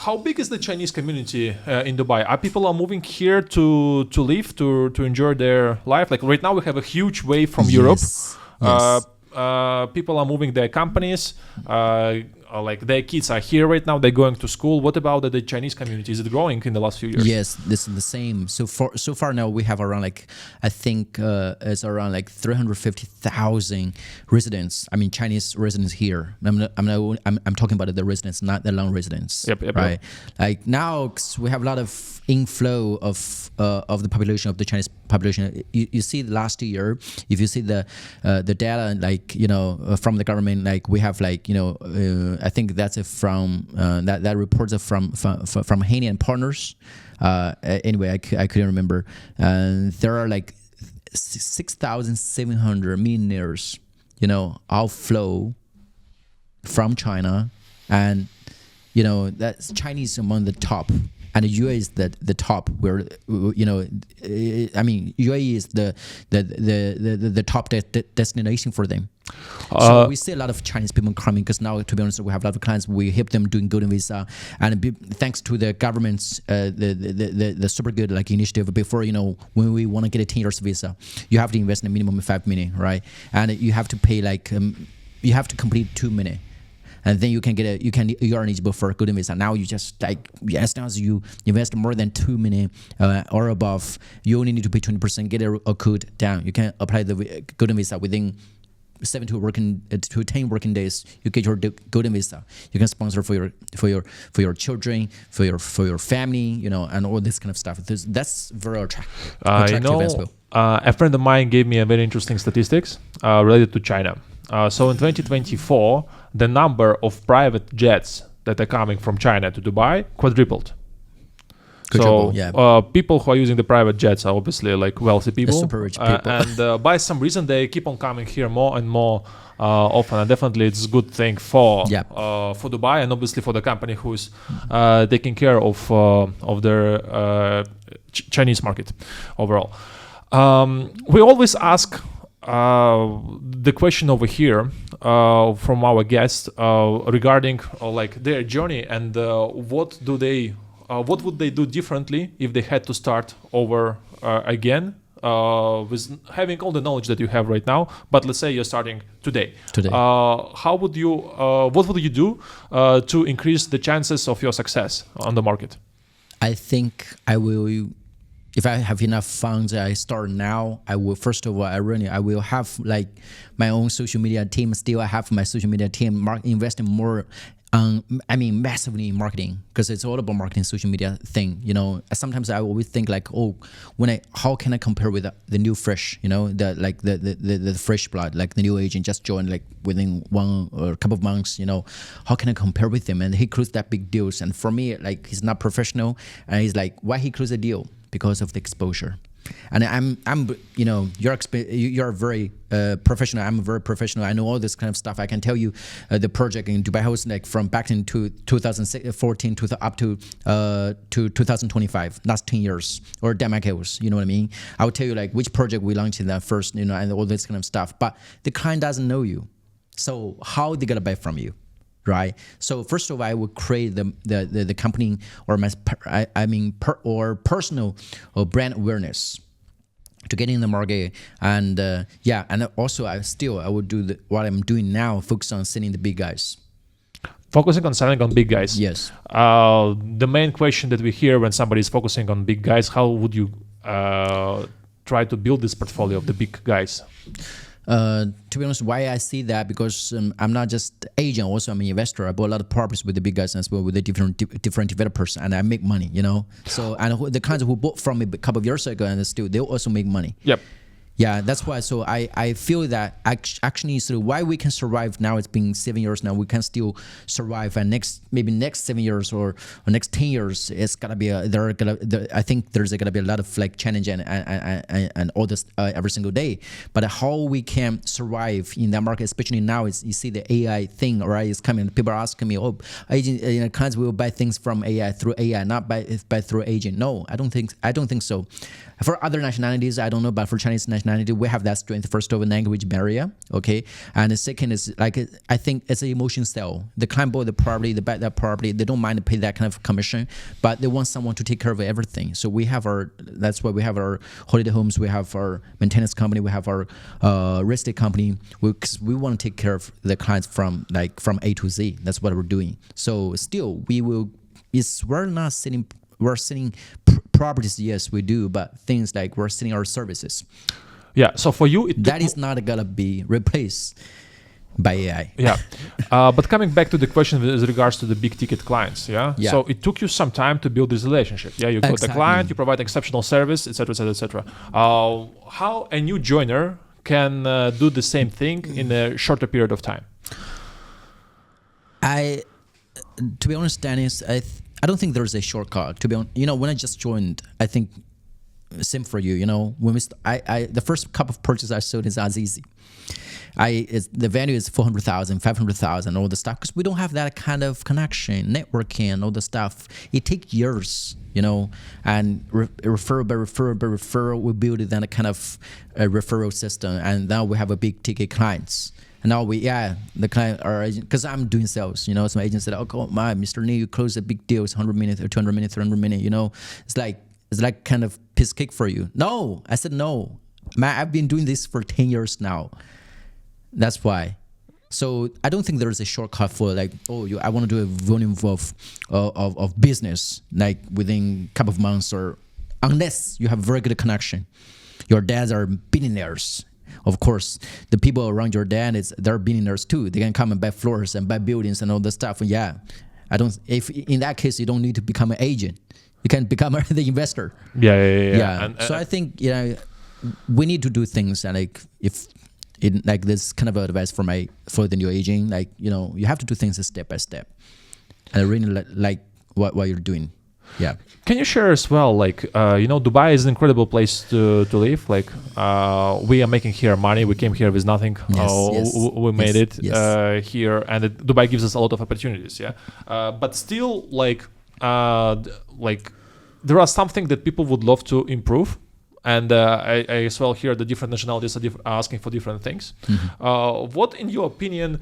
how big is the Chinese community in Dubai? Are people moving here to live, to enjoy their life? Like right now, we have a huge wave from Europe. Yes. People are moving their companies. Like their kids are here right now. They're going to school. What about the Chinese community? Is it growing in the last few years? Yes, this is the same. So far now we have around it's around 350,000 residents. I mean Chinese residents here. I'm talking about the residents, not the non-residents. Yep. Right. Like now we have a lot of inflow of the population, of the Chinese population. You see last year, if you see the data from the government, like we have I think that's from that reports are from Haney and Partners. Anyway, I couldn't remember. There are 6,700 millionaires, outflow from China, and that's Chinese among the top. And the UAE is the top where UAE is the top destination for them. So we see a lot of Chinese people coming because now, to be honest, we have a lot of clients. We help them doing golden visa, and thanks to the government's the super good initiative. Before when we want to get a 10 years visa, you have to invest in a minimum of 5 million, right? And you have to pay you have to complete 2 million. And then you are eligible for a golden visa. Now you just as long as you invest more than 2 million or above, you only need to pay 20%, get a code down. You can apply the golden visa within 7 to 10 working days. You get your golden visa. You can sponsor for your children, for your family, and all this kind of stuff. That's very attractive as well. A friend of mine gave me a very interesting statistics related to China. So in 2024, the number of private jets that are coming from China to Dubai quadrupled. People who are using the private jets are obviously wealthy people, super rich people. And by some reason they keep on coming here more and more often. And definitely it's a good thing for Dubai, and obviously for the company who's taking care of their Chinese market overall. We always ask the question over here from our guests regarding their journey and what would they do differently if they had to start over again with having all the knowledge that you have right now. But let's say you're starting today. What would you do to increase the chances of your success on the market? I think I will. If I have enough funds, I start now. I will first of all, I will have my own social media team. Still, I have my social media team investing more. Massively in marketing, because it's all about marketing, social media thing. Sometimes I always think how can I compare with the new fresh, the fresh blood, the new agent just joined within one or a couple of months. How can I compare with him? And he closed that big deals, and for me, he's not professional, and he's why he closed a deal? Because of the exposure. And you're very professional. I'm very professional. I know all this kind of stuff. I can tell you the project in Dubai Host from back into 2014 up to 2025, last 10 years, or Damascus, you know what I mean? I will tell you which project we launched in that first, and all this kind of stuff. But the client doesn't know you, so how they gonna buy from you? Right. So first of all, I would create the company or personal or brand awareness to get in the market, and and also I would do what I'm doing now, focus on selling the big guys. Focusing on selling on big guys. Yes. The main question that we hear when somebody is focusing on big guys, how would you try to build this portfolio of the big guys? To be honest, why I see that, because I'm not just agent, also I'm an investor. I bought a lot of properties with the big guys as well, with the different developers, and I make money, So, and the kinds who bought from me a couple of years ago, and still they also make money. Yep. Yeah, that's why. So I feel that actually, so why we can survive now, it's been 7 years now, we can still survive. And next 7 years or next 10 years, it's gonna be I think there's gonna be a lot of challenge and all this every single day. But how we can survive in that market, especially now, is you see the AI thing, right? It's coming. People are asking me, agent, clients will buy things from AI through AI, not by through agent. No, I don't think so. For other nationalities, I don't know, but for Chinese nationalities, nationality. We have that strength, first of all, language barrier, okay? And the second is, like, I think it's an emotion sale. The client board, they don't mind to pay that kind of commission, but they want someone to take care of everything. So that's why we have our holiday homes, we have our maintenance company, we have our real estate company, because we want to take care of the clients from A to Z. That's what we're doing. So still, we're selling properties, yes, we do, but things like we're selling our services. Yeah, so for you, that is not gonna be replaced by AI. Yeah, but coming back to the question with regards to the big ticket clients, yeah? So it took you some time to build this relationship. Yeah, you got the client, you provide exceptional service, etc., etc., etc. How a new joiner can do the same thing in a shorter period of time? To be honest, Dennis, I don't think there's a shortcut. To be honest, when I just joined, I think same for you. When the first couple of purchases I sold is as easy. The value is 400,000, 500,000, all the stuff, because we don't have that kind of connection, networking, all the stuff. It takes years, and referral by referral, we build then a kind of a referral system, and now we have a big ticket clients. And now the client are agent, because I'm doing sales, so my agent said, "Oh my, Mr. Nee, you close a big deal, it's 100 minutes or 200 minutes, 300 minutes, it's like kind of piece cake for you." No, I said no. Man, I've been doing this for 10 years now. That's why. So I don't think there is a shortcut for I want to do a volume of business like within a couple of months, or unless you have very good connection. Your dads are billionaires. Of course, the people around your dad they're billionaires too. They can come and buy floors and buy buildings and all the stuff. Yeah, if in that case you don't need to become an agent, you can become the investor. Yeah. So I think we need to do things, and this kind of advice for the new aging. You have to do things step by step, and I really like what you're doing. Yeah. Can you share as well, Dubai is an incredible place to live. We are making here money. We came here with nothing. We made it here, and Dubai gives us a lot of opportunities. Yeah. But still, there are something that people would love to improve. And I as well hear the different nationalities are asking for different things. Mm-hmm. What, in your opinion,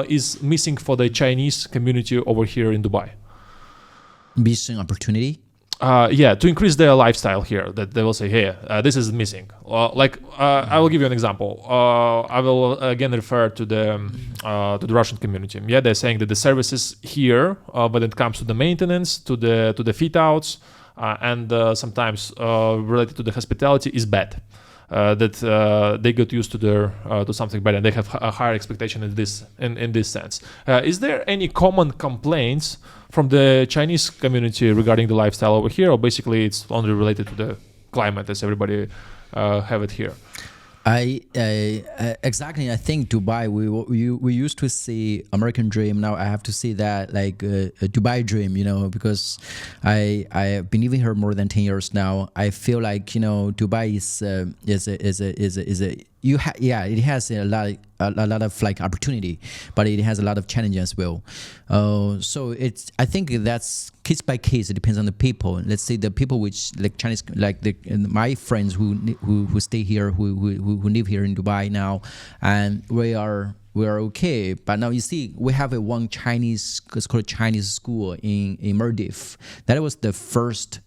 is missing for the Chinese community over here in Dubai? Missing opportunity? To increase their lifestyle here. That they will say, "Hey, this is missing." I will give you an example. I will again refer to the Russian community. Yeah, they're saying that the services here, when it comes to the maintenance, to the fit outs, and sometimes related to the hospitality, is bad. That they got used to something better, and they have a higher expectation in this sense. Is there any common complaints from the Chinese community regarding the lifestyle over here, or basically it's only related to the climate as everybody have it here? Exactly. I think Dubai, we used to see American dream. Now I have to see that a Dubai dream, because I've been living here more than 10 years now. I feel like Dubai it has a lot of opportunity, but it has a lot of challenges as well. So I think that's case by case. It depends on the people. Let's say the people which Chinese, my friends who stay here, who live here in Dubai now, and we are okay. But now you see, we have one Chinese, it's called Chinese school in Maldives. That was the first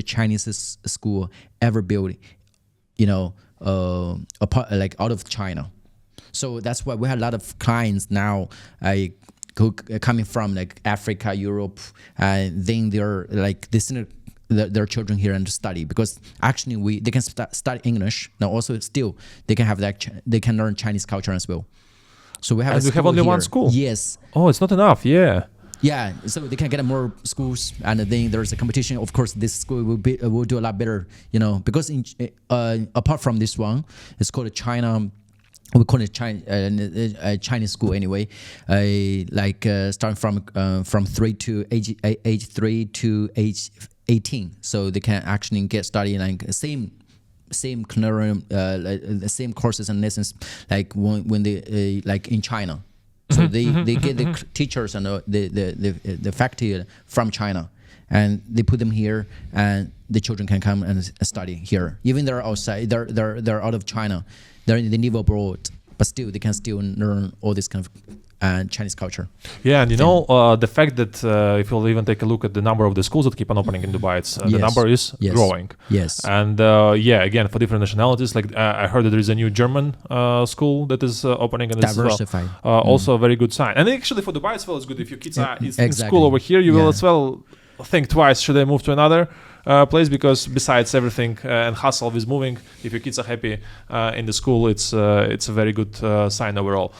Chinese school ever built, out of China. So that's why we have a lot of clients now coming from Africa, Europe, and then they're they send their children here and study, because actually they can study English now. Also, still they can have they can learn Chinese culture as well. So we have only one school. Yes. Oh, it's not enough. Yeah. Yeah, so they can get more schools, and then there's a competition. Of course, this school will do a lot better, because apart from this one, it's called China. We call it Chinese school anyway. Starting from age 3 to age 18, so they can actually get studying same curriculum, the same courses and lessons when they in China. So they get the teachers and the faculty from China, and they put them here, and the children can come and study here. Even they're outside, they're out of China, they live abroad, but still they can still learn all this kind of Chinese culture. Yeah, and the fact that if you'll even take a look at the number of the schools that keep on opening in Dubai, the number is growing. Yes. And again, for different nationalities, like I heard that there is a new German school that is opening, and diversified. It's also a very good sign. And actually, for Dubai as well, it's good if your kids are in school over here. You will as well think twice: should I move to another place? Because besides everything and hustle with moving, if your kids are happy in the school, it's a very good sign overall.